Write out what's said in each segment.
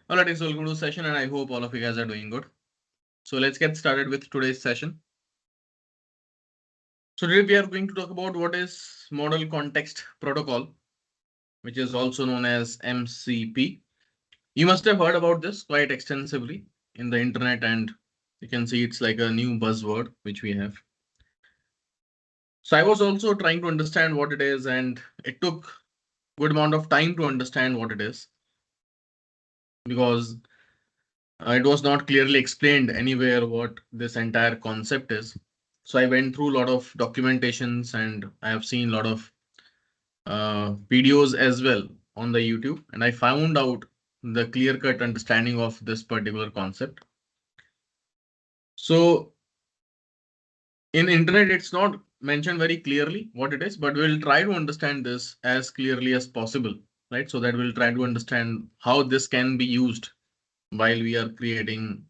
Alright, so welcome to the session and I hope all of you guys are doing good. So let's get started with today's session. So today we are going to talk about what is Model Context Protocol, which is also known as MCP. You must have heard about this quite extensively in the internet, and you can see it's like a new buzzword which we have. So I was also trying to understand what it is, and it took good amount of time to understand what it is because it was not clearly explained anywhere what this entire concept is. So I went through a lot of documentations and I have seen a lot of videos as well on the YouTube, and I found out the clear-cut understanding of this particular concept. So in internet, it's not mentioned very clearly what it is, but we'll try to understand this as clearly as possible, right? So that we'll try to understand how this can be used while we are creating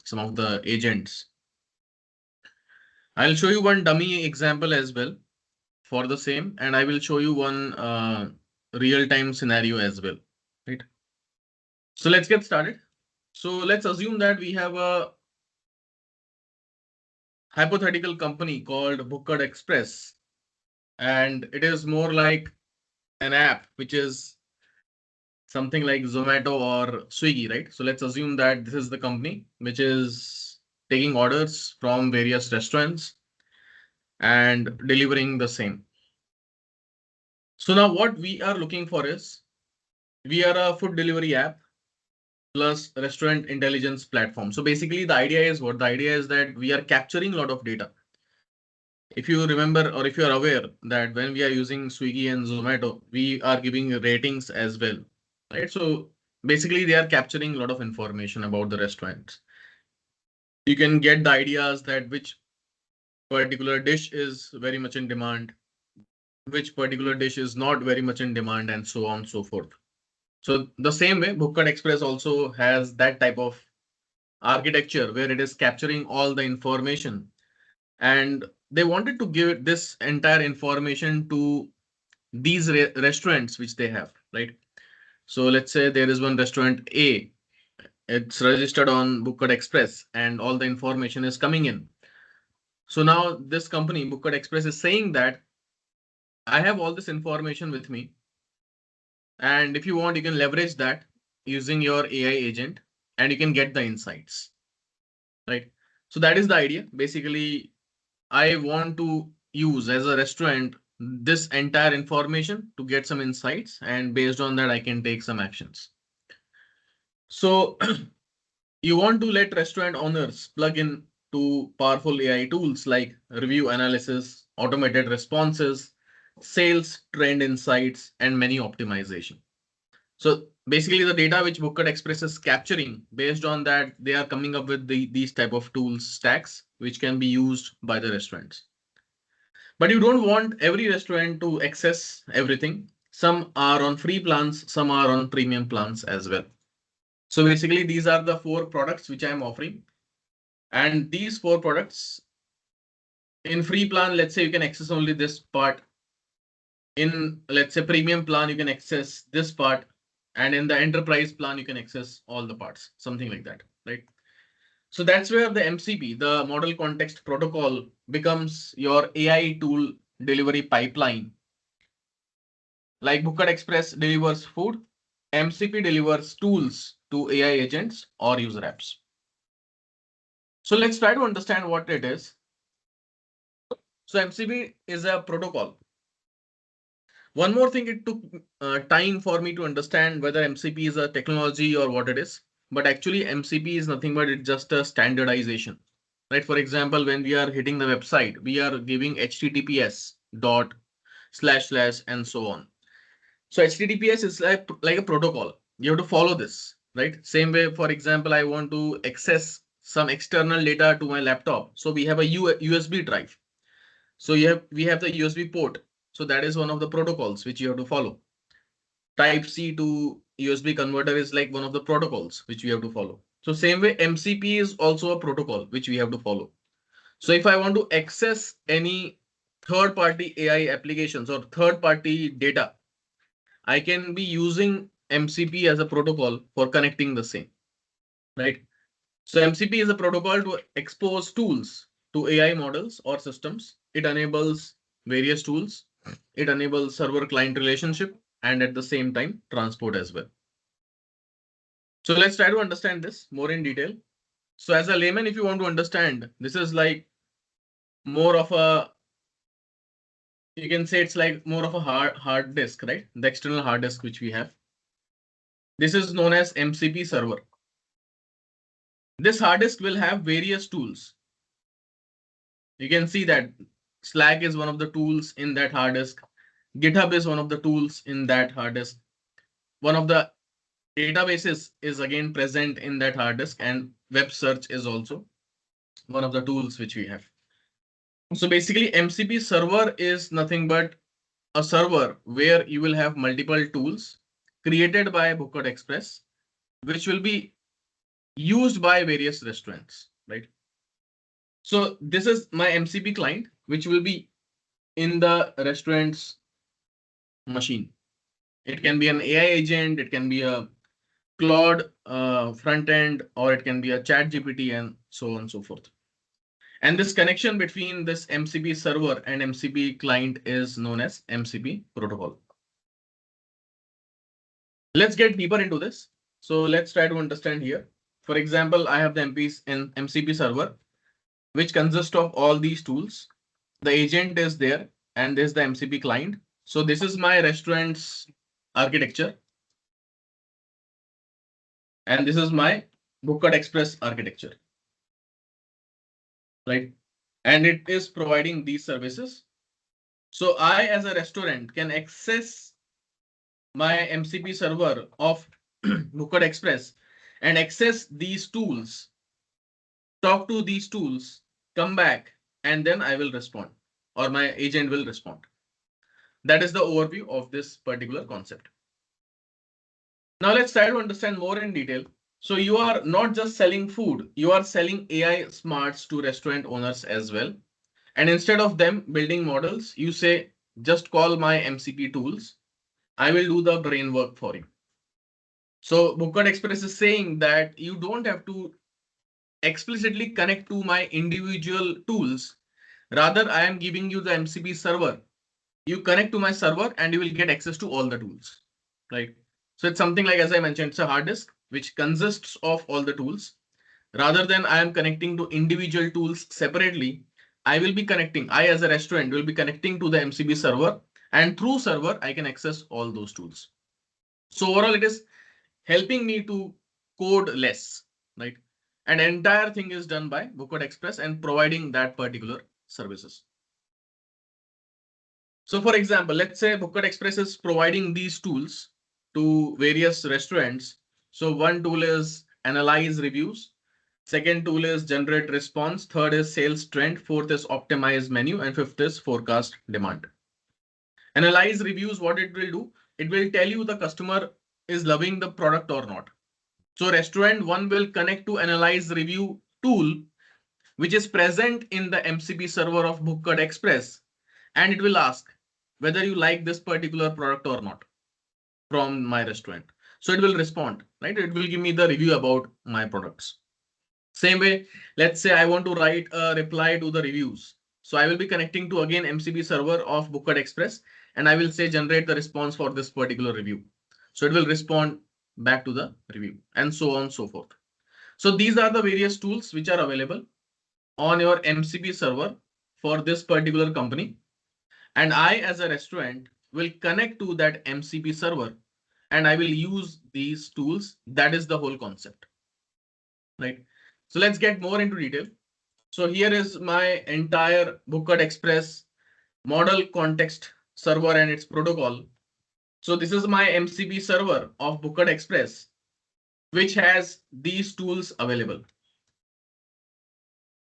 some of the agents. I'll show you one dummy example as well for the same, and I will show you one real-time scenario as well, right? So let's get started. So let's assume that we have a hypothetical company called Booked Express, and it is more like an app, which is something like Zomato or Swiggy, right? So let's assume that this is the company which is taking orders from various restaurants and delivering the same. So now what we are looking for is we are a food delivery app plus restaurant intelligence platform. So basically the idea is what? The idea is that we are capturing a lot of data. If you remember or if you are aware that when we are using Swiggy and Zomato, we are giving ratings as well, right? So basically they are capturing a lot of information about the restaurants. You can get the ideas that which particular dish is very much in demand, which particular dish is not very much in demand, and so on and so forth. So the same way, Booked Express also has that type of architecture where it is capturing all the information, and they wanted to give this entire information to these restaurants which they have, right? So let's say there is one restaurant A, it's registered on Booked Express and all the information is coming in. So now this company Booked Express is saying that I have all this information with me, and if you want you can leverage that using your AI agent and you can get the insights, right? So that is the idea. Basically, I want to use as a restaurant this entire information to get some insights, and based on that, I can take some actions. So you want to let restaurant owners plug in to powerful AI tools like review analysis, automated responses, sales trend insights, and menu optimization. So basically the data which Booked Express is capturing, based on that, they are coming up with these type of tools stacks, which can be used by the restaurants. But you don't want every restaurant to access everything. Some are on free plans, some are on premium plans as well. So basically, these are the 4 products which I am offering. And these 4 products in free plan, let's say you can access only this part. In, let's say, premium plan, you can access this part. And in the enterprise plan, you can access all the parts, something like that, right? So that's where the MCP, the Model Context Protocol, becomes your AI tool delivery pipeline. Like Booked Express delivers food, MCP delivers tools to AI agents or user apps. So let's try to understand what it is. So MCP is a protocol. One more thing, it took time for me to understand whether MCP is a technology or what it is. But actually MCP is nothing but it's just a standardization, right? For example, when we are hitting the website, we are giving HTTPS dot / and so on. So HTTPS is like a protocol. You have to follow this, right? Same way, for example, I want to access some external data to my laptop. So we have a USB drive. So we have the USB port. So that is one of the protocols which you have to follow. Type C to USB converter is like one of the protocols which we have to follow. So same way, MCP is also a protocol which we have to follow. So if I want to access any third-party AI applications or third-party data, I can be using MCP as a protocol for connecting the same, right? So MCP is a protocol to expose tools to AI models or systems. It enables various tools. It enables server-client relationship and at the same time transport as well. So let's try to understand this more in detail. So as a layman, if you want to understand, this is like more of a, you can say it's like more of a hard disk, right? The external hard disk which we have. This is known as MCP server. This hard disk will have various tools. You can see that Slack is one of the tools in that hard disk. GitHub is one of the tools in that hard disk. One of the databases is again present in that hard disk, and web search is also one of the tools which we have. So basically, MCP server is nothing but a server where you will have multiple tools created by Booker Express, which will be used by various restaurants, right? So this is my MCP client, which will be in the restaurant's machine. It can be an AI agent, it can be a Claude front end, or it can be a chat GPT and so on and so forth. And this connection between this MCP server and MCP client is known as MCP protocol. Let's get deeper into this. So let's try to understand here. For example, I have the MCP server, which consists of all these tools. The agent is there, and there's the MCP client. So this is my restaurant's architecture. And this is my Booker Express architecture, right? And it is providing these services. So I, as a restaurant, can access my MCP server of Booker Express and access these tools, talk to these tools, come back, and then I will respond, or my agent will respond. That is the overview of this particular concept. Now let's try to understand more in detail. So you are not just selling food, you are selling AI smarts to restaurant owners as well. And instead of them building models, you say, just call my MCP tools. I will do the brain work for you. So Booker Express is saying that you don't have to explicitly connect to my individual tools. Rather, I am giving you the MCP server. You connect to my server and you will get access to all the tools, right? So it's something like, as I mentioned, it's a hard disk which consists of all the tools. Rather than I am connecting to individual tools separately, I will be connecting, I as a restaurant will be connecting to the MCP server, and through server, I can access all those tools. So overall, it is helping me to code less, right? And entire thing is done by Booker Express and providing that particular services. So for example, let's say Booker Express is providing these tools to various restaurants. So one tool is analyze reviews. Second tool is generate response. Third is sales trend. Fourth is optimize menu. And fifth is forecast demand. Analyze reviews, what it will do? It will tell you the customer is loving the product or not. So restaurant one will connect to analyze review tool, which is present in the MCP server of Booker Express. And it will ask whether you like this particular product or not from my restaurant. So it will respond, right? It will give me the review about my products. Same way, let's say I want to write a reply to the reviews. So I will be connecting to again MCP server of Booker Express, and I will say generate the response for this particular review. So it will respond back to the review and so on and so forth. So these are the various tools which are available on your MCP server for this particular company. And I, as a restaurant, will connect to that MCP server and I will use these tools. That is the whole concept, right? So let's get more into detail. So here is my entire Booker Express model context server and its protocol. So this is my MCP server of Booker Express, which has these tools available.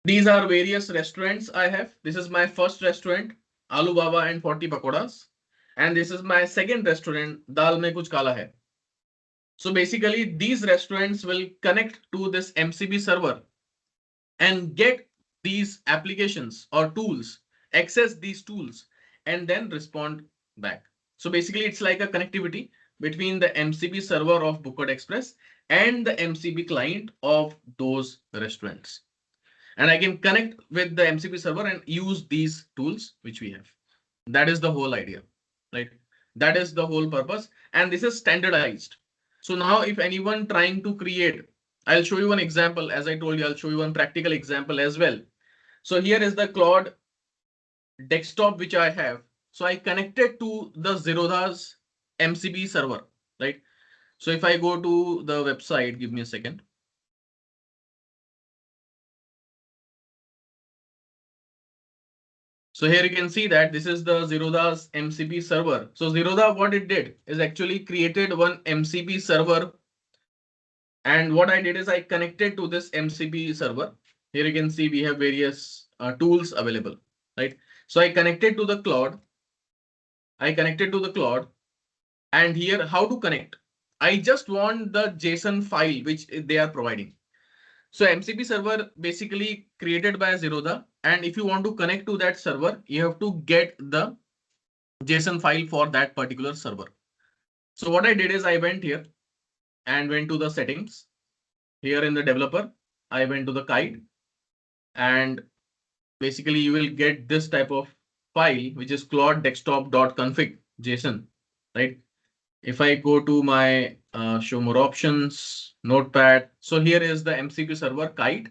These are various restaurants I have. This is my first restaurant, Aloo Baba and 40 Pakodas. And this is my second restaurant, Dal Mein Kuch Kala Hai. So basically, these restaurants will connect to this MCP server and get these applications or tools, access these tools, and then respond back. So basically, it's like a connectivity between the MCP server of Booked Express and the MCP client of those restaurants. And I can connect with the MCP server and use these tools which we have. That is the whole idea, right? That is the whole purpose. And this is standardized. So now if anyone trying to create, I'll show you one example. As I told you, I'll show you one practical example as well. So here is the Claude desktop which I have. So I connected to the Zerodha's MCP server, right? So if I go to the website, give me a second. So here you can see that this is the Zerodha's MCP server. So Zerodha, what it did is actually created one MCP server. And what I did is I connected to this MCP server. Here you can see we have various tools available, right? So I connected to the cloud. And here how to connect. I just want the JSON file which they are providing. So MCP server basically created by Zerodha. And if you want to connect to that server, you have to get the JSON file for that particular server. So what I did is I went here and went to the settings. Here in the developer, I went to the kite, and basically you will get this type of file, which is Claude desktop.config JSON, right? If I go to my show more options, notepad. So here is the MCP server kite,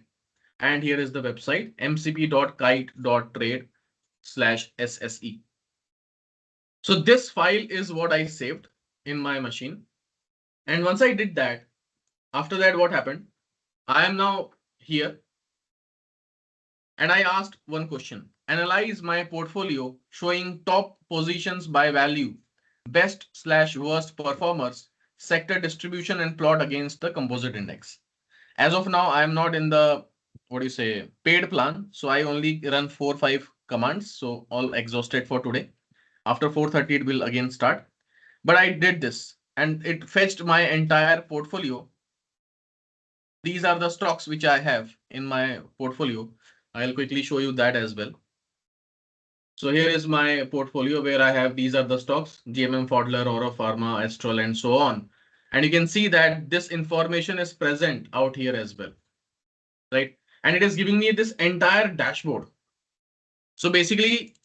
and here is the website mcp.kite.trade/sse. So this file is what I saved in my machine. And once I did that, after that, what happened? I am now here and I asked one question. Analyze my portfolio showing top positions by value, best/worst performers, sector distribution, and plot against the composite index. As of now, I am not in the, what do you say, paid plan. So I only run 4-5 commands. So all exhausted for today. After 4:30, it will again start. But I did this and it fetched my entire portfolio. These are the stocks which I have in my portfolio. I'll quickly show you that as well. So here is my portfolio where I have, these are the stocks, GMM Pfaudler, Aura Pharma, Astral, and so on. And you can see that this information is present out here as well, right? And it is giving me this entire dashboard. So basically,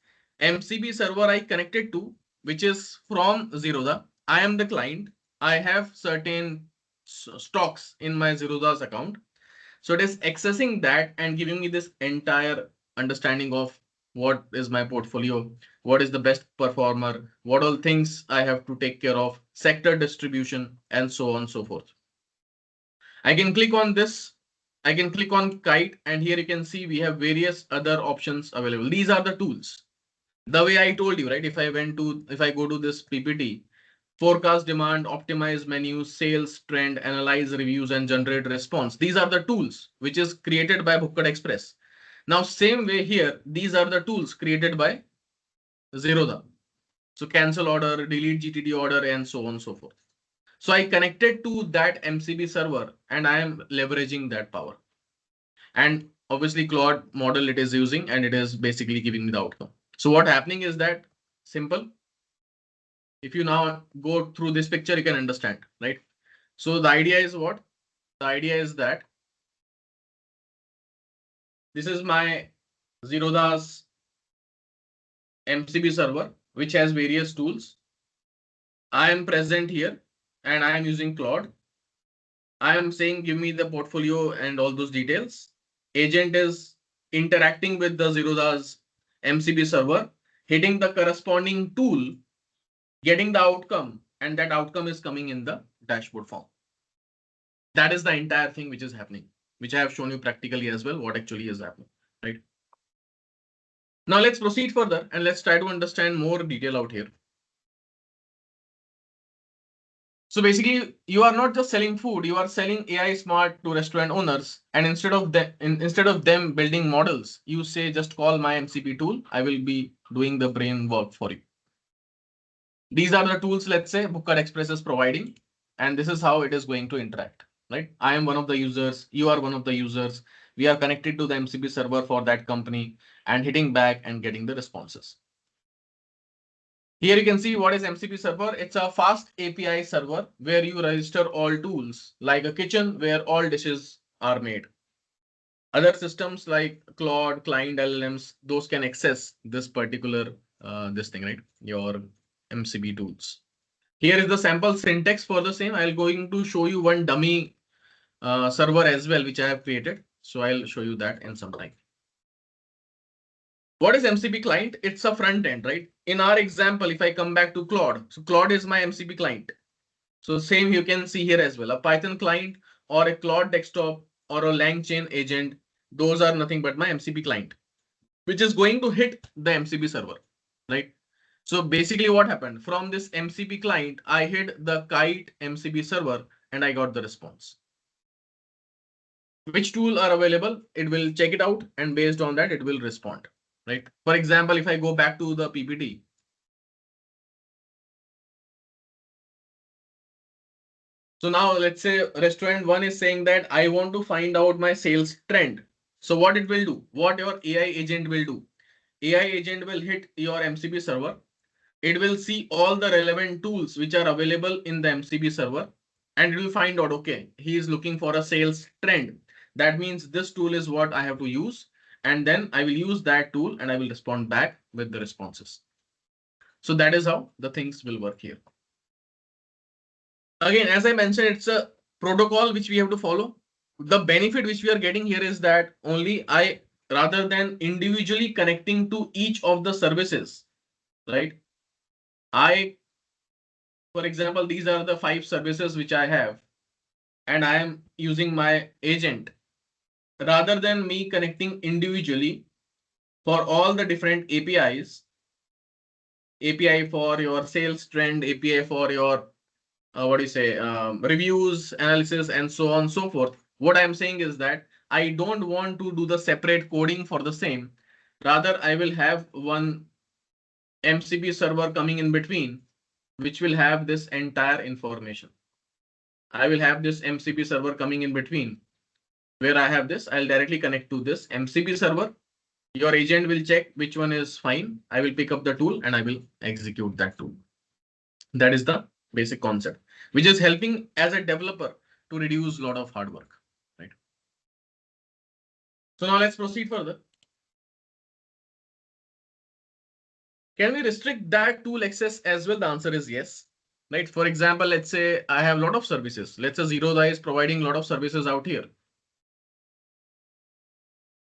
MCP server I connected to, which is from Zerodha. I am the client. I have certain stocks in my Zerodha's account. So it is accessing that and giving me this entire understanding of what is my portfolio, what is the best performer, what all things I have to take care of, sector distribution, and so on and so forth. I can click on this. I can click on kite, and here you can see we have various other options available. These are the tools. The way I told you, right? If I go to this PPT, forecast demand, optimize menus, sales trend, analyze reviews, and generate response. These are the tools which is created by Booked Express. Now, same way here, these are the tools created by Zerodha. So cancel order, delete GTD order, and so on and so forth. So I connected to that MCP server and I am leveraging that power. And obviously Claude model it is using, and it is basically giving me the outcome. So what happening is that simple. If you now go through this picture, you can understand, right? So the idea is what? The idea is that this is my Zerodha's MCP server, which has various tools. I am present here and I am using Claude. I am saying, give me the portfolio and all those details. Agent is interacting with the Zerodha's MCP server, hitting the corresponding tool, getting the outcome, and that outcome is coming in the dashboard form. That is the entire thing which is happening, which I have shown you practically as well, what actually is happening, right? Now let's proceed further and let's try to understand more detail out here. So basically, you are not just selling food, you are selling AI smart to restaurant owners. And instead of them building models, you say, just call my MCP tool. I will be doing the brain work for you. These are the tools, let's say, Booked Express is providing, and this is how it is going to interact, right? I am one of the users. You are one of the users. We are connected to the MCP server for that company and hitting back and getting the responses. Here you can see what is MCP server. It's a fast API server where you register all tools, like a kitchen where all dishes are made. Other systems like Claude, client LLMs, those can access this particular this thing, right? Your MCP tools. Here is the sample syntax for the same. I'll going to show you one dummy server as well, which I have created. So I'll show you that in some time. What is MCP client? It's a front end, right? In our example, if I come back to Claude, so Claude is my MCP client. So same you can see here as well. A Python client or a Claude desktop or a LangChain agent, those are nothing but my MCP client, which is going to hit the MCP server, right? So basically what happened from this MCP client, I hit the kite MCP server and I got the response. Which tool are available? It will check it out and based on that, it will respond, right? For example, if I go back to the PPT, so now let's say restaurant one is saying that I want to find out my sales trend. So what it will do, what your AI agent will do, AI agent will hit your MCP server. It will see all the relevant tools which are available in the MCP server and it will find out, okay, he is looking for a sales trend. That means this tool is what I have to use. And then I will use that tool and I will respond back with the responses. So that is how the things will work here. Again, as I mentioned, it's a protocol which we have to follow. The benefit which we are getting here is that only rather than individually connecting to each of the services, right? For example, these are the 5 services which I have, and I am using my agent. Rather than me connecting individually for all the different APIs, API for your sales trend, API for your reviews, analysis, and so on and so forth. What I'm saying is that I don't want to do the separate coding for the same. Rather, I will have one MCP server coming in between, which will have this entire information. I will have this MCP server coming in between where I have this. I'll directly connect to this MCP server. Your agent will check which one is fine. I will pick up the tool and I will execute that tool. That is the basic concept, which is helping as a developer to reduce a lot of hard work, right? So now let's proceed further. Can we restrict that tool access as well? The answer is yes, right? For example, let's say I have a lot of services. Let's say Zerodha is providing a lot of services out here.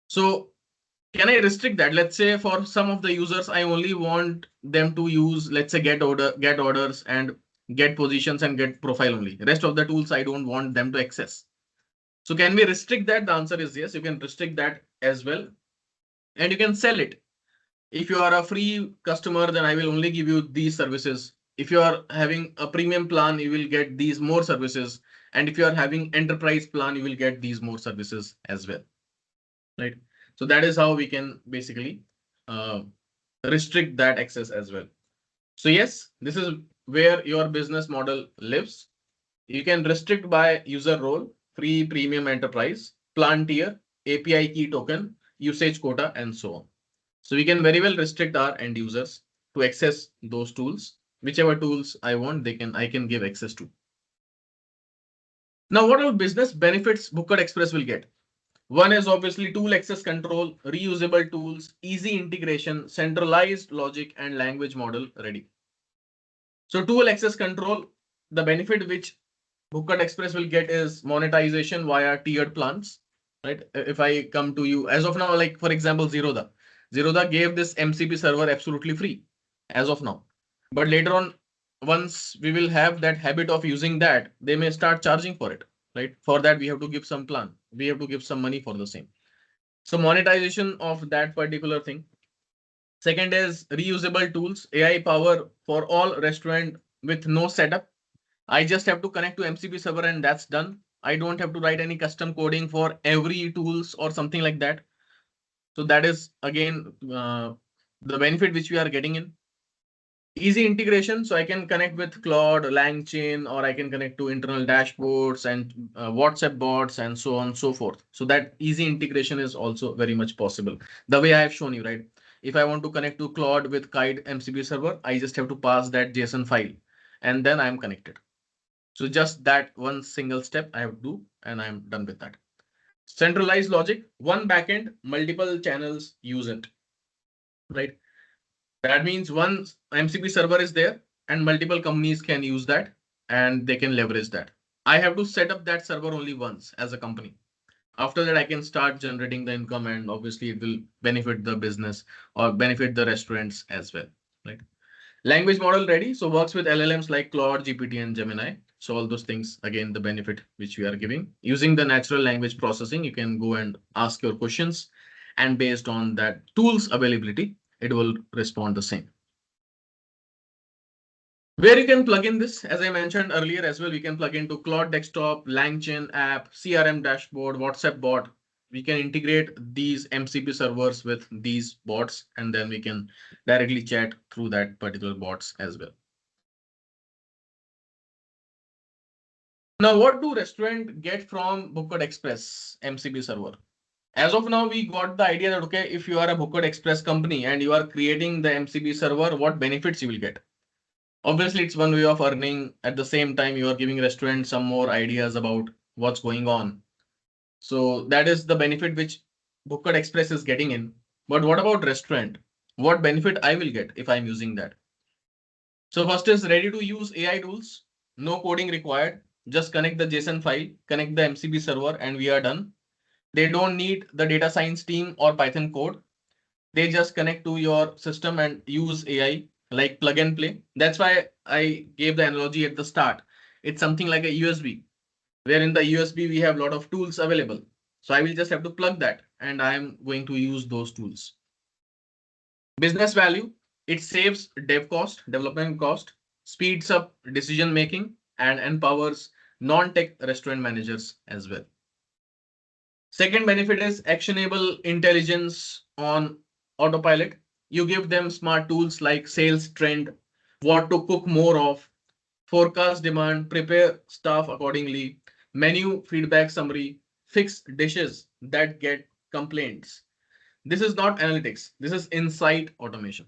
So can I restrict that? Let's say for some of the users, I only want them to use, let's say get orders and get positions and get profile only. The rest of the tools, I don't want them to access. So can we restrict that? The answer is yes, you can restrict that as well. And you can sell it. If you are a free customer, then I will only give you these services. If you are having a premium plan, you will get these more services. And if you are having enterprise plan, you will get these more services as well, right? So that is how we can basically restrict that access as well. So yes, this is where your business model lives. You can restrict by user role, free, premium, enterprise, plan tier, API key token, usage quota, and so on. So we can very well restrict our end users to access those tools. Whichever tools I want, I can give access to. Now, what are business benefits Booker Express will get? One is obviously tool access control, reusable tools, easy integration, centralized logic, and language model ready. So tool access control, the benefit which Booker Express will get is monetization via tiered plans, right? If I come to you as of now, like for example, Zerodha gave this MCP server absolutely free as of now. But later on, once we will have that habit of using that, they may start charging for it, right? For that, we have to give some plan. We have to give some money for the same. So monetization of that particular thing. Second is reusable tools, AI power for all restaurant with no setup. I just have to connect to MCP server and that's done. I don't have to write any custom coding for every tools or something like that. So that is again the benefit which we are getting in. Easy integration, so I can connect with Claude, LangChain, or I can connect to internal dashboards and WhatsApp bots and so on and so forth. So that easy integration is also very much possible. The way I have shown you, right? If I want to connect to Claude with Kite MCP server, I just have to pass that JSON file and then I'm connected. So just that one single step I have to do and I'm done with that. Centralized logic, one backend, multiple channels use it, right? That means one MCP server is there and multiple companies can use that and they can leverage that. I have to set up that server only once as a company. After that, I can start generating the income and obviously it will benefit the business or benefit the restaurants as well, right? Language model ready. So works with LLMs like Claude, GPT, and Gemini. So all those things, again, the benefit which we are giving. Using the natural language processing, you can go and ask your questions. And based on that tools availability, it will respond the same. Where you can plug in this, as I mentioned earlier as well, we can plug into Claude Desktop, LangChain app, CRM dashboard, WhatsApp bot. We can integrate these MCP servers with these bots, and then we can directly chat through that particular bots as well. Now, what do restaurant get from Booked Express MCP server? As of now, we got the idea that, okay, if you are a Booked Express company and you are creating the MCP server, what benefits you will get? Obviously, it's one way of earning. At the same time, you are giving restaurants some more ideas about what's going on. So that is the benefit which Booked Express is getting in. But what about restaurant? What benefit I will get if I'm using that? So first is ready to use AI tools. No coding required. Just connect the JSON file, connect the MCP server, and we are done. They don't need the data science team or Python code. They just connect to your system and use AI like plug and play. That's why I gave the analogy at the start. It's something like a USB, where in the USB we have a lot of tools available. So I will just have to plug that and I'm going to use those tools. Business value, it saves dev cost, development cost, speeds up decision making, and empowers non-tech restaurant managers as well. Second benefit is actionable intelligence on autopilot. You give them smart tools like sales trend, what to cook more of, forecast demand, prepare staff accordingly, menu feedback summary, fix dishes that get complaints. This is not analytics. This is insight automation.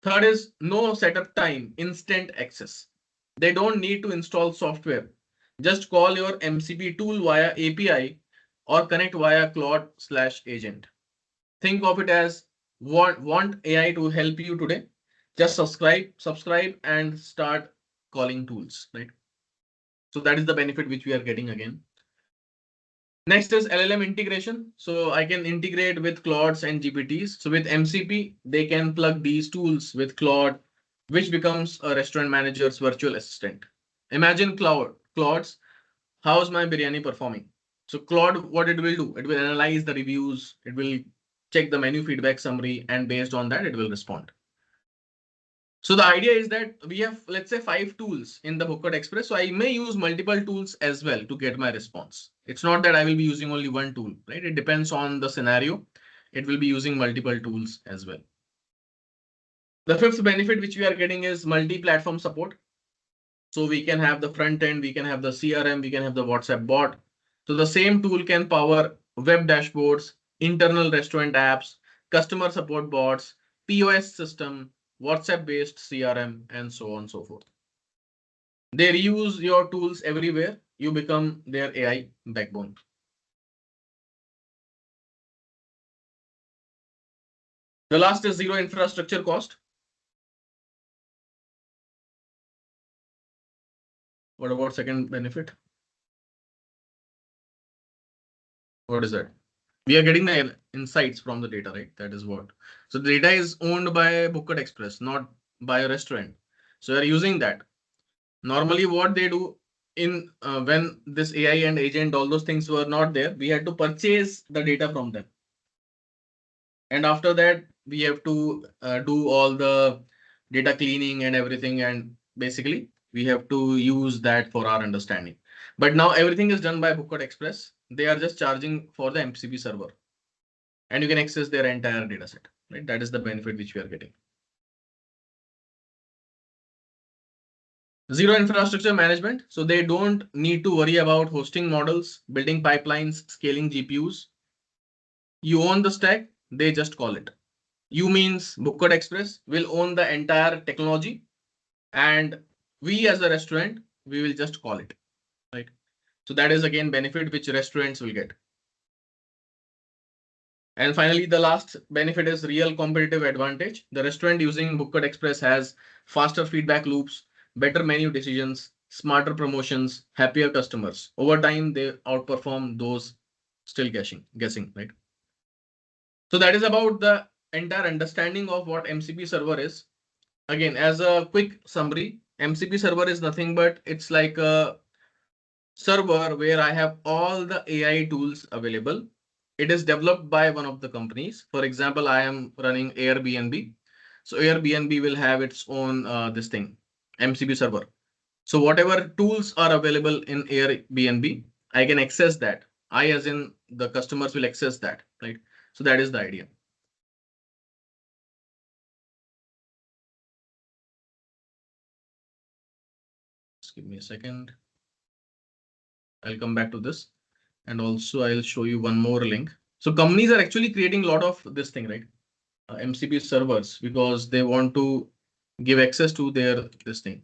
Third is no setup time, instant access. They don't need to install software. Just call your MCP tool via API or connect via Claude/agent. Think of it as want AI to help you today. Just subscribe and start calling tools, right? So that is the benefit which we are getting again. Next is LLM integration. So I can integrate with Claudes and GPTs. So with MCP, they can plug these tools with Claude, which becomes a restaurant manager's virtual assistant. Imagine Claude's, how's my biryani performing? So Claude, what it will do, it will analyze the reviews, it will check the menu feedback summary, and based on that, it will respond. So the idea is that we have, let's say, 5 tools in the Booked Express. So I may use multiple tools as well to get my response. It's not that I will be using only one tool, right? It depends on the scenario. It will be using multiple tools as well. The fifth benefit which we are getting is multi-platform support. So we can have the front end, we can have the CRM, we can have the WhatsApp bot. So the same tool can power web dashboards, internal restaurant apps, customer support bots, POS system, WhatsApp-based CRM, and so on and so forth. They reuse your tools everywhere. You become their AI backbone. The last is zero infrastructure cost. What about second benefit? What is that? We are getting the insights from the data, right? That is what. So the data is owned by Booked Express, not by a restaurant. So we are using that. Normally, what they do in when this AI and agent, all those things were not there, we had to purchase the data from them. And after that, we have to do all the data cleaning and everything. And basically, we have to use that for our understanding. But now everything is done by Booked Express. They are just charging for the MCP server. And you can access their entire data set, right? That is the benefit which we are getting. Zero infrastructure management. So they don't need to worry about hosting models, building pipelines, scaling GPUs. You own the stack, they just call it. You means Booked Express will own the entire technology, and we as a restaurant, we will just call it, right? So that is again benefit which restaurants will get. And finally, the last benefit is real competitive advantage. The restaurant using Booked Express has faster feedback loops, better menu decisions, smarter promotions, happier customers. Over time, they outperform those still guessing, right? So that is about the entire understanding of what MCP server is. Again, as a quick summary, MCP server is nothing but it's like a server where I have all the AI tools available. It is developed by one of the companies. For example, I am running Airbnb. So Airbnb will have its own this thing, MCP server. So whatever tools are available in Airbnb, I can access that. I, as in the customers, will access that, right? So that is the idea. Just give me a second. I'll come back to this. And also I'll show you one more link. So companies are actually creating a lot of this thing, right? MCP servers, because they want to give access to their this thing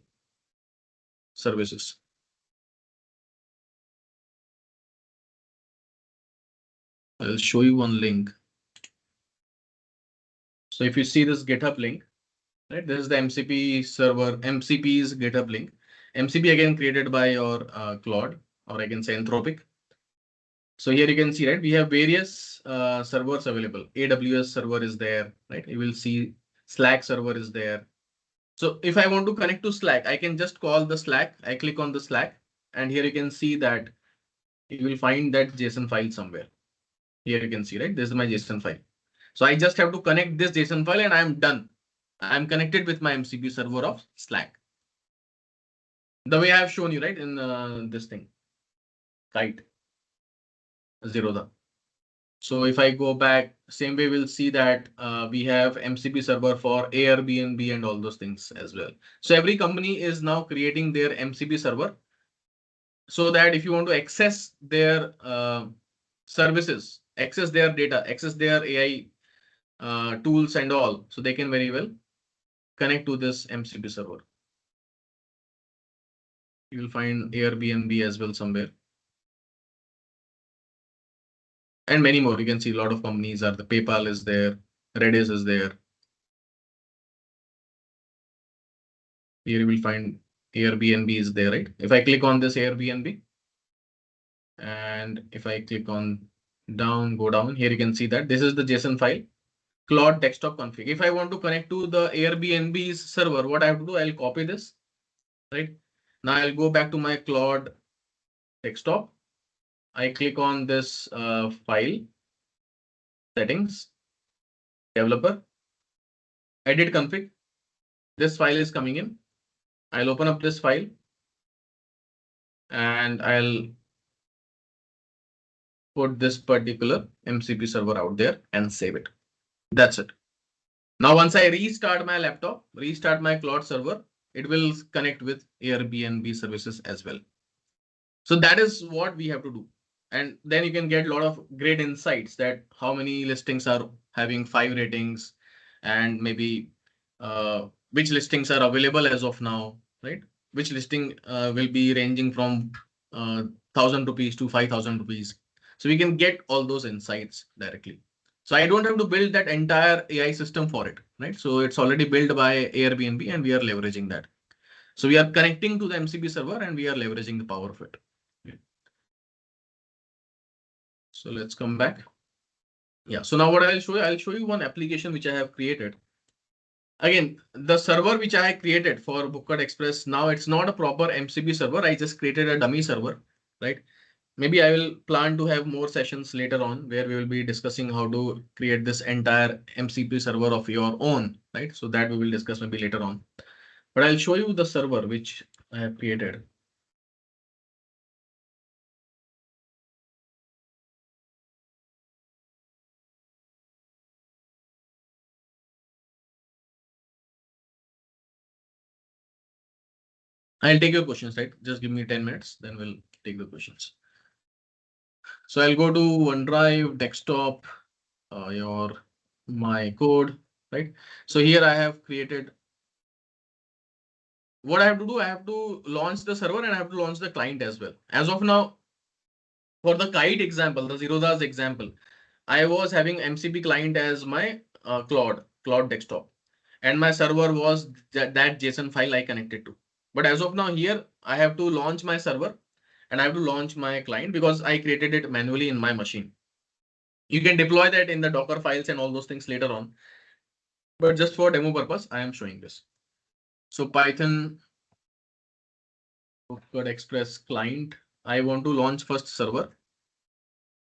services. I'll show you one link. So if you see this GitHub link, right, this is the MCP server, MCP's GitHub link. MCP again created by your Claude, or I can say Anthropic. So here you can see, right, we have various servers available. AWS server is there, right? You will see Slack server is there. So if I want to connect to Slack, I can just call the Slack. I click on the Slack, and here you can see that you will find that JSON file somewhere. Here you can see, right? This is my JSON file. So I just have to connect this JSON file and I'm done. I'm connected with my MCP server of Slack. The way I have shown you, right, in this thing, kite, Zerodha. So if I go back, same way we'll see that we have MCP server for Airbnb and all those things as well. So every company is now creating their MCP server, so that if you want to access their services, access their data, access their AI tools and all, so they can very well connect to this MCP server. You will find Airbnb as well somewhere. And many more. You can see a lot of companies are the PayPal is there, Redis is there. Here you will find Airbnb is there, right? If I click on this Airbnb, and if I click on go down, here you can see that this is the JSON file, Claude desktop config. If I want to connect to the Airbnb's server, what I have to do, I'll copy this, right? Now I'll go back to my Claude desktop. I click on this file, settings, developer, edit config. This file is coming in. I'll open up this file and I'll put this particular MCP server out there and save it. That's it. Now, once I restart my laptop, restart my Claude server, it will connect with Airbnb services as well. So that is what we have to do. And then you can get a lot of great insights that how many listings are having 5 ratings, and maybe which listings are available as of now, right? Which listing will be ranging from 1,000 rupees to 5,000 rupees. So we can get all those insights directly. So I don't have to build that entire AI system for it, right? So it's already built by Airbnb and we are leveraging that. So we are connecting to the MCP server and we are leveraging the power of it. So let's come back. Yeah, so now what I'll show you one application which I have created. Again, the server which I created for Booked Express, now it's not a proper MCP server. I just created a dummy server, right? Maybe I will plan to have more sessions later on where we will be discussing how to create this entire MCP server of your own, right? So that we will discuss maybe later on. But I'll show you the server which I have created. I'll take your questions, right? Just give me 10 minutes, then we'll take the questions. So I'll go to OneDrive, desktop, my code. right? So here I have created. What I have to do, I have to launch the server and I have to launch the client as well. As of now, for the kite example, the Zerodha's example, I was having MCP client as my Cloud desktop, and my server was that JSON file I connected to. But as of now, here I have to launch my server and I have to launch my client because I created it manually in my machine. You can deploy that in the Docker files and all those things later on. But just for demo purpose, I am showing this. So Python Bookcode Express client. I want to launch first server.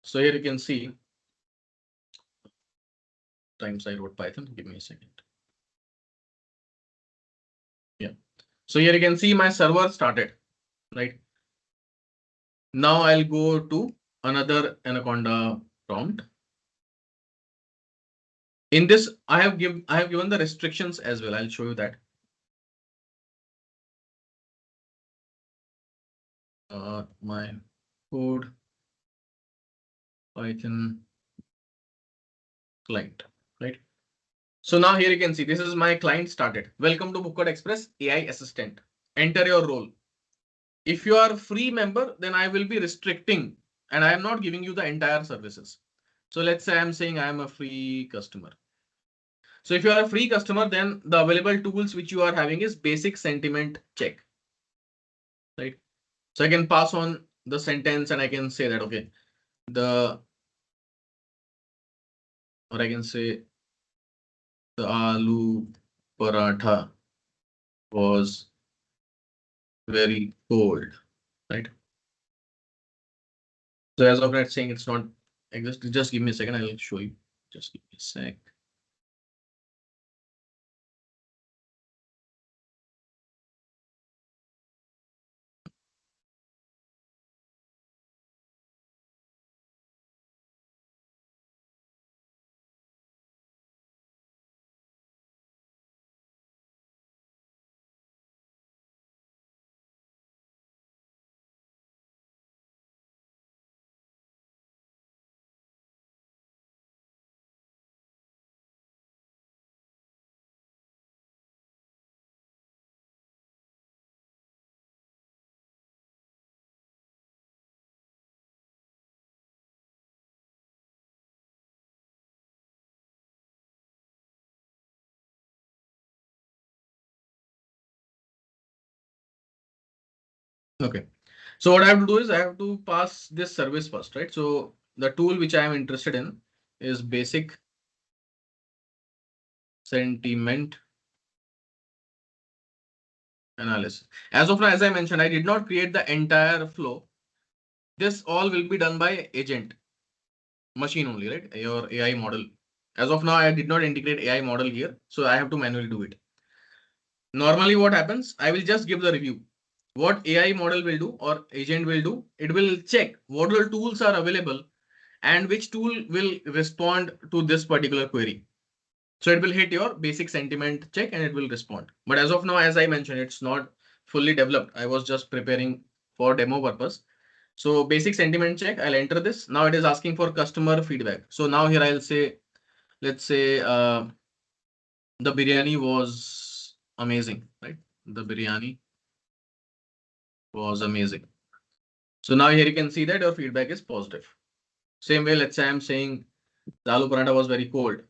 So here you can see times I wrote Python. Give me a second. Yeah. So here you can see my server started, right? Now I'll go to another Anaconda prompt. In this, I have given the restrictions as well. I'll show you that. My code Python client, right? So now here you can see this is my client started. Welcome to Bookcode Express AI Assistant. Enter your role. If you are a free member, then I will be restricting and I am not giving you the entire services. So let's say I'm saying I am a free customer. So if you are a free customer, then the available tools which you are having is basic sentiment check, right? So I can pass on the sentence and I can say that, okay, or I can say the aloo paratha was very cold, right? So as of now, it's saying it's not exist. Just give me a second. I'll show you. Just give me a sec. Okay. So what I have to do is I have to pass this service first, right? So the tool which I am interested in is basic sentiment analysis. As of now, as I mentioned, I did not create the entire flow. This all will be done by agent machine only, right? Your AI model. As of now, I did not integrate AI model here, so I have to manually do it. Normally, what happens? I will just give the review. What AI model will do or agent will do, it will check what all tools are available and which tool will respond to this particular query. So it will hit your basic sentiment check and it will respond. But as of now, as I mentioned, it's not fully developed. I was just preparing for demo purpose. So basic sentiment check, I'll enter this. Now it is asking for customer feedback. So now here I'll say, let's say the biryani was amazing, right? The biryani was amazing. So now here you can see that your feedback is positive. Same way, let's say I'm saying the aloo paratha was very cold.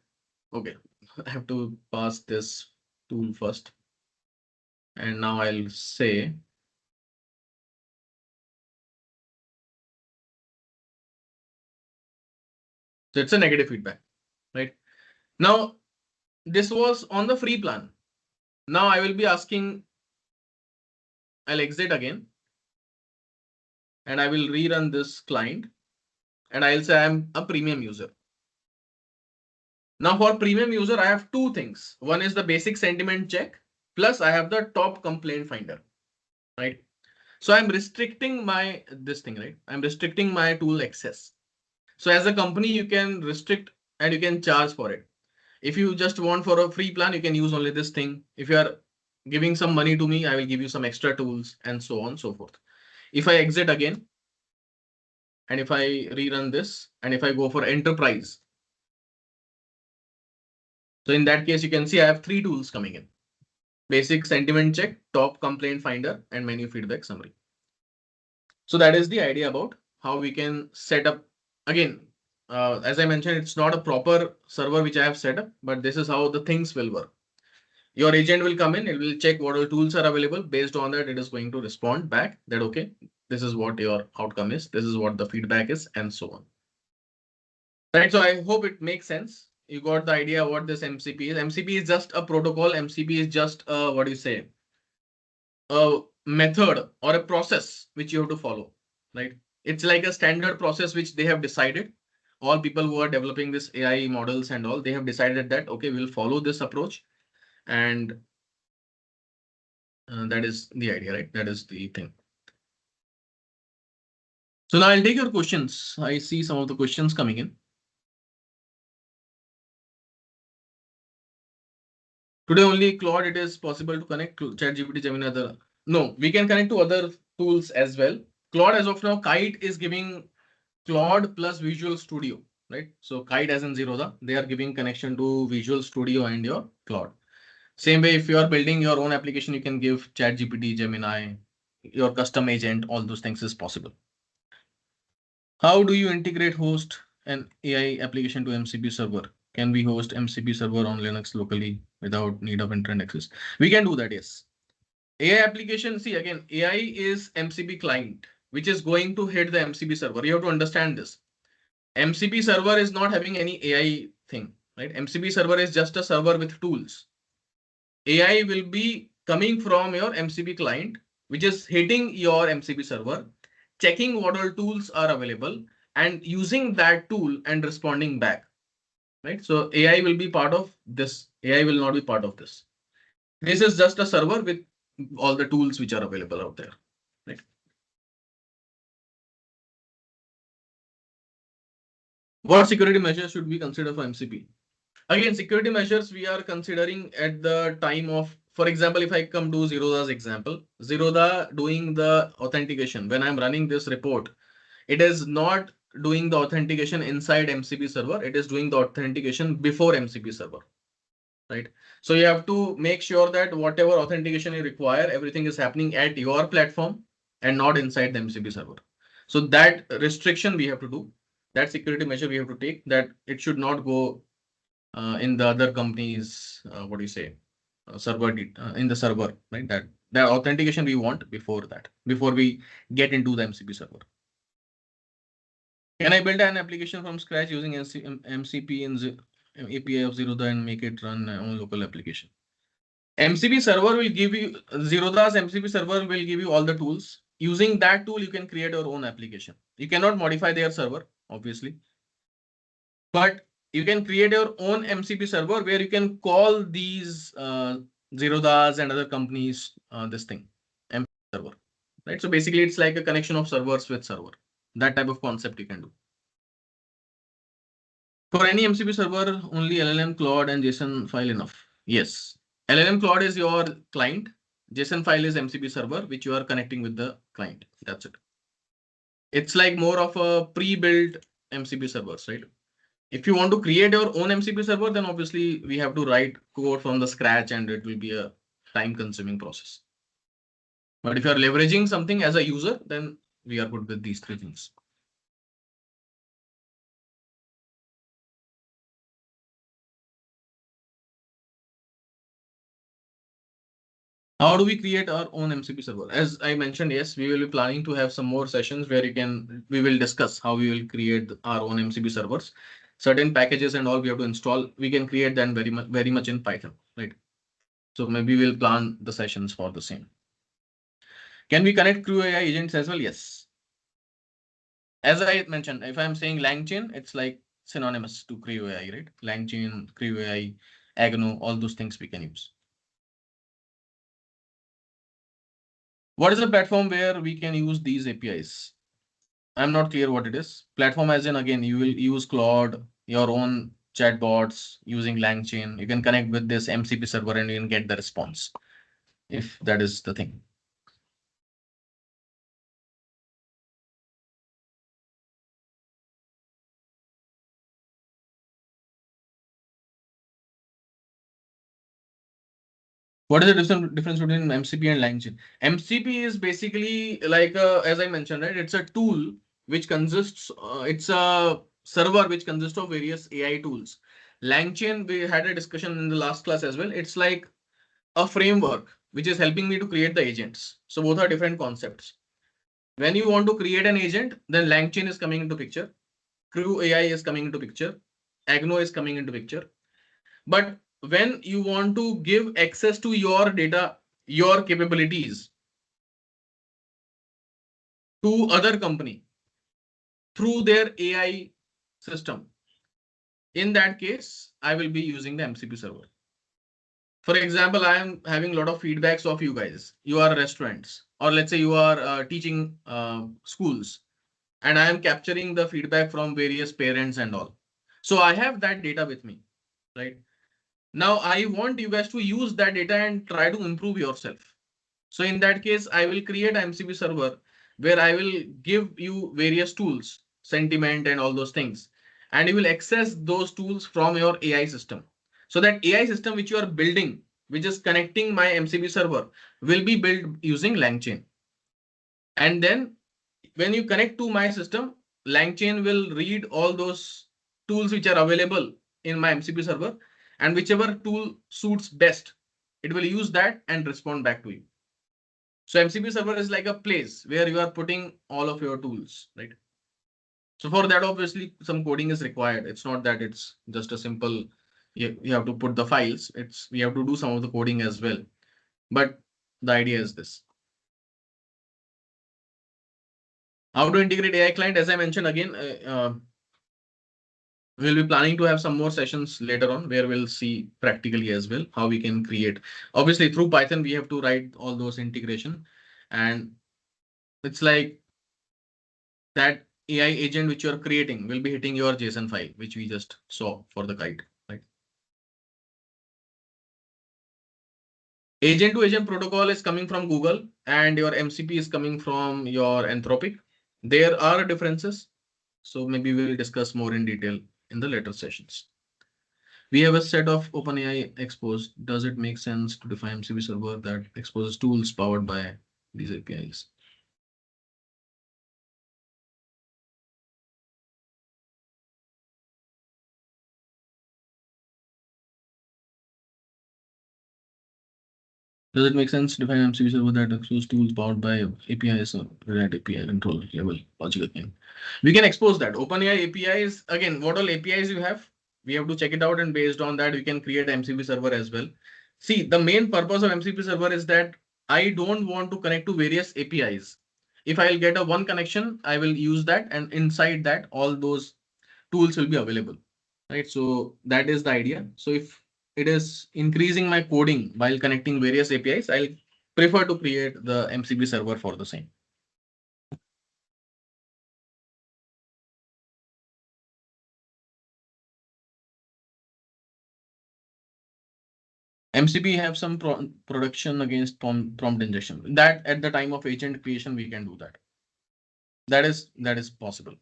Okay, I have to pass this tool first. And now I'll say, so it's a negative feedback, right? Now, this was on the free plan. Now I will be asking, I'll exit again and I will rerun this client and I'll say I'm a premium user. Now for premium user, I have two things. One is the basic sentiment check, plus I have the top complaint finder, right? So I'm restricting this thing, right? I'm restricting my tool access. So as a company, you can restrict and you can charge for it. If you just want for a free plan, you can use only this thing. If you are giving some money to me, I will give you some extra tools and so on and so forth. If I exit again, and if I rerun this, and if I go for enterprise, So in that case, you can see I have three tools coming in: basic sentiment check, top complaint finder, and menu feedback summary. So that is the idea about how we can set up. Again, as I mentioned, it's not a proper server which I have set up, but this is how the things will work. Your agent will come in, it will check what all tools are available. Based on that, it is going to respond back that, okay, this is what your outcome is, this is what the feedback is, and so on. Right. So I hope it makes sense. You got the idea what this MCP is. MCP is just a protocol. MCP is just a, what do you say, a method or a process which you have to follow, right? It's like a standard process which they have decided. All people who are developing this AI models and all, they have decided that, okay, we'll follow this approach. And that is the idea, right? That is the thing. So now I'll take your questions. I see some of the questions coming in. Today only Claude, it is possible to connect to ChatGPT, Gemini, other. No, we can connect to other tools as well. Claude as of now, Kite is giving Claude plus Visual Studio, right? So Kite as in Zerodha, they are giving connection to Visual Studio and your Claude. Same way, if you are building your own application, you can give ChatGPT, Gemini, your custom agent, all those things is possible. How do you integrate host an AI application to MCP server? Can we host MCP server on Linux locally without need of internet access? We can do that, yes. AI application, see again, AI is MCP client, which is going to hit the MCP server. You have to understand this. MCP server is not having any AI thing, right? MCP server is just a server with tools. AI will be coming from your MCP client, which is hitting your MCP server, checking what all tools are available and using that tool and responding back, right? So AI will be part of this. AI will not be part of this. This is just a server with all the tools which are available out there, right? What security measures should we consider for MCP? Again, security measures we are considering at the time of, for example, if I come to Zerodha's example, Zerodha doing the authentication. When I'm running this report, it is not doing the authentication inside MCP server. It is doing the authentication before MCP server, right? So you have to make sure that whatever authentication you require, everything is happening at your platform and not inside the MCP server. So that restriction we have to do, that security measure we have to take, that it should not go in the other companies, what do you say, server in the server, right? That the authentication we want before that, before we get into the MCP server. Can I build an application from scratch using MCP in API of Zerodha and make it run on local application? MCP server will give you, Zerodha's MCP server will give you all the tools. Using that tool, you can create your own application. You cannot modify their server, obviously, but you can create your own MCP server where you can call these Zerodha's and other companies this thing, MCP server, right? So basically, it's like a connection of servers with server. That type of concept you can do. For any MCP server, only LLM, Claude, and JSON file enough. Yes. LLM Claude is your client. JSON file is MCP server, which you are connecting with the client. That's it. It's like more of a pre-built MCP servers, right? If you want to create your own MCP server, then obviously we have to write code from the scratch and it will be a time-consuming process. But if you are leveraging something as a user, then we are good with these three things. How do we create our own MCP server? As I mentioned, yes, we will be planning to have some more sessions where we will discuss how we will create our own MCP servers. Certain packages and all we have to install, we can create them very much in Python, right? So maybe we'll plan the sessions for the same. Can we connect Crew AI agents as well? Yes. As I mentioned, if I'm saying LangChain, it's like synonymous to Crew AI, right? LangChain, Crew AI, Agno, all those things we can use. What is the platform where we can use these APIs? I'm not clear what it is. Platform as in, again, you will use Claude, your own chatbots using LangChain. You can connect with this MCP server and you can get the response, if that is the thing. What is the difference between MCP and LangChain? MCP is basically like, as I mentioned, right? It's a tool which consists, it's a server which consists of various AI tools. LangChain, we had a discussion in the last class as well. It's like a framework which is helping me to create the agents. So both are different concepts. When you want to create an agent, then LangChain is coming into picture. Crew AI is coming into picture. Agno is coming into picture. But when you want to give access to your data, your capabilities to other company through their AI system, in that case, I will be using the MCP server. For example, I am having a lot of feedbacks of you guys. You are restaurants, or let's say you are teaching schools, and I am capturing the feedback from various parents and all. So I have that data with me, right? Now I want you guys to use that data and try to improve yourself. So in that case, I will create an MCP server where I will give you various tools, sentiment and all those things. And you will access those tools from your AI system. So that AI system which you are building, which is connecting my MCP server, will be built using LangChain. And then when you connect to my system, LangChain will read all those tools which are available in my MCP server, and whichever tool suits best, it will use that and respond back to you. So MCP server is like a place where you are putting all of your tools, right? So for that, obviously, some coding is required. It's not that it's just a simple, you have to put the files. We have to do some of the coding as well. But the idea is this. How to integrate AI client? As I mentioned again, we'll be planning to have some more sessions later on where we'll see practically as well how we can create. Obviously, through Python, we have to write all those integration. And it's like that AI agent which you're creating will be hitting your JSON file, which we just saw for the kite, right? Agent to agent protocol is coming from Google and your MCP is coming from your Anthropic. There are differences. So maybe we'll discuss more in detail in the later sessions. We have a set of OpenAI exposed. Does it make sense to define MCP server that exposes tools powered by these APIs? Does it make sense to define MCP server that exposes tools powered by APIs or that API control level logic again? We can expose that. OpenAI APIs, again, what all APIs you have? We have to check it out, and based on that, we can create MCP server as well. See, the main purpose of MCP server is that I don't want to connect to various APIs. If I'll get a one connection, I will use that, and inside that, all those tools will be available, right? So that is the idea. So if it is increasing my coding while connecting various APIs, I'll prefer to create the MCP server for the same. MCP have some production against prompt injection. That at the time of agent creation, we can do that. That is possible.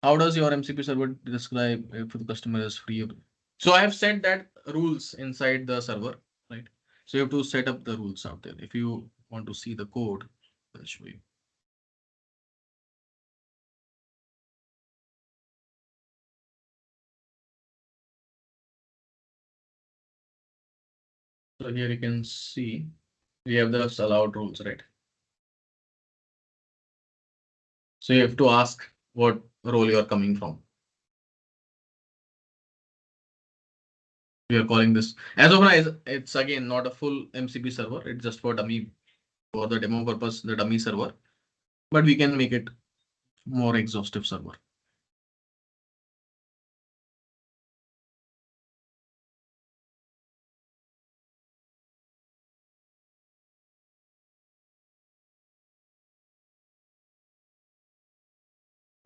How does your MCP server describe if the customer is free? So I have set that rules inside the server, right? So you have to set up the rules out there. If you want to see the code, I'll show you. So here you can see we have the allowed rules, right? So you have to ask what role you are coming from. We are calling this as of now, it's again not a full MCP server. It's just for dummy, for the demo purpose, the dummy server, but we can make it more exhaustive server.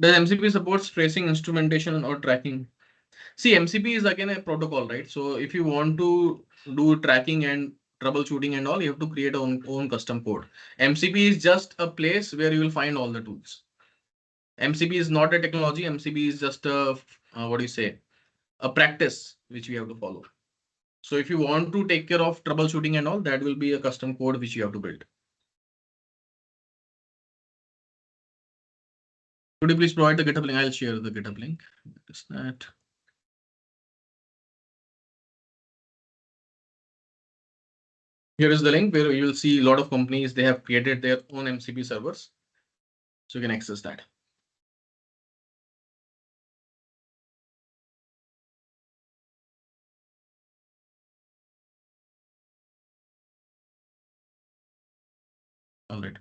Does MCP supports tracing, instrumentation, or tracking? See, MCP is again a protocol, right? So if you want to do tracking and troubleshooting and all, you have to create own custom code. MCP is just a place where you will find all the tools. MCP is not a technology. MCP is just a what do you say? A practice which we have to follow. So if you want to take care of troubleshooting and all, that will be a custom code which you have to build. Could you please provide the GitHub link? I'll share the GitHub link. Is that? Here is the link where you will see a lot of companies, they have created their own MCP servers. So you can access that. All right.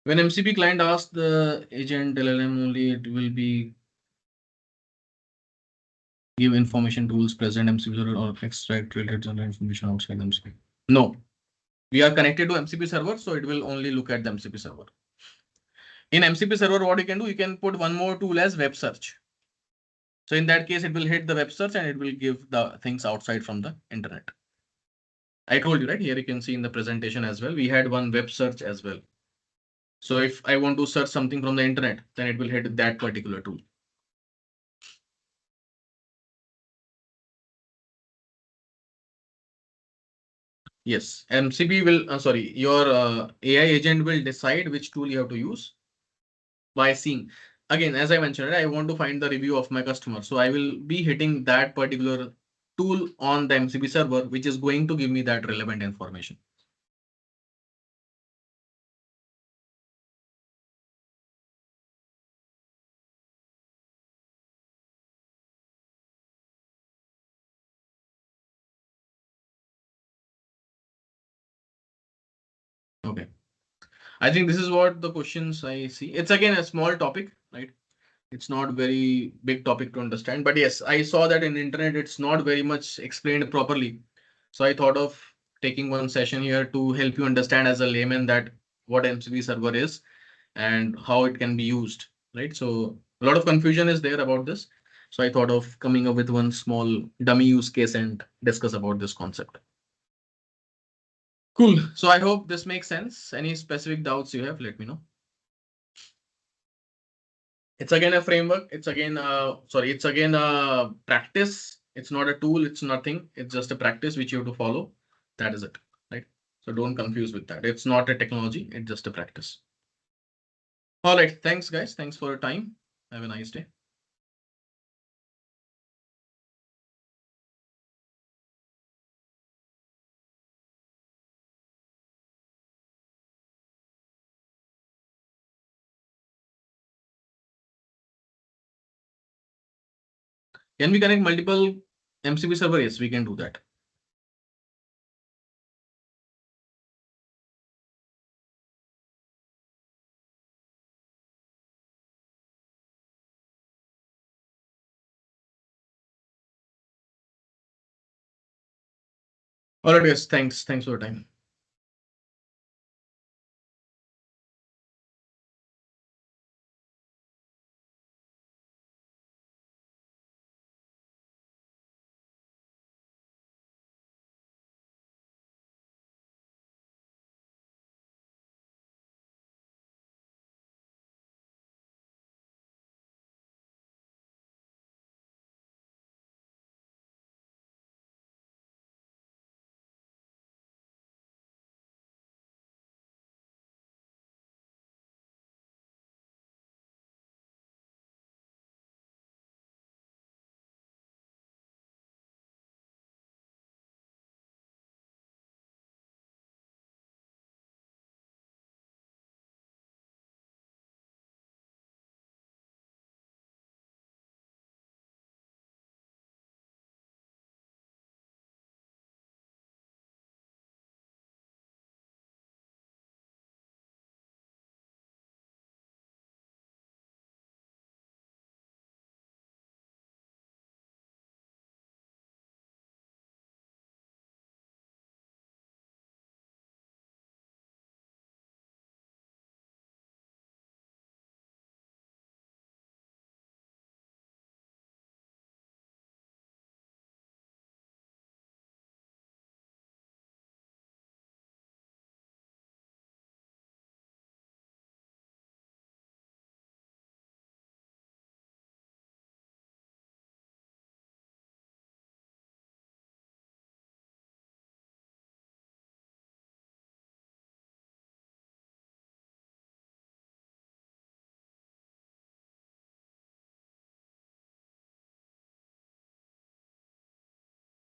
When MCP client asks the agent LLM only, it will be give information tools present MCP server or extract related general information outside MCP. No, we are connected to MCP server, so it will only look at the MCP server. In MCP server, what you can do, you can put one more tool as web search. So in that case, it will hit the web search and it will give the things outside from the internet. I told you, right? Here you can see in the presentation as well. We had one web search as well. So if I want to search something from the internet, then it will hit that particular tool. Yes, MCP will, sorry, your AI agent will decide which tool you have to use by seeing. Again, as I mentioned, right, I want to find the review of my customer. So I will be hitting that particular tool on the MCP server, which is going to give me that relevant information. Okay. I think this is what the questions I see. It's again a small topic, right? It's not very big topic to understand, but yes, I saw that in internet, it's not very much explained properly. So I thought of taking one session here to help you understand as a layman that what MCP server is and how it can be used, right? So a lot of confusion is there about this. So I thought of coming up with one small dummy use case and discuss about this concept. Cool. So I hope this makes sense. Any specific doubts you have, let me know. It's again a framework. It's again, it's again a practice. It's not a tool. It's nothing. It's just a practice which you have to follow. That is it, right? So don't confuse with that. It's not a technology. It's just a practice. All right. Thanks, guys. Thanks for your time. Have a nice day. Can we connect multiple MCP server? Yes, we can do that. All right, guys. Thanks. Thanks for your time.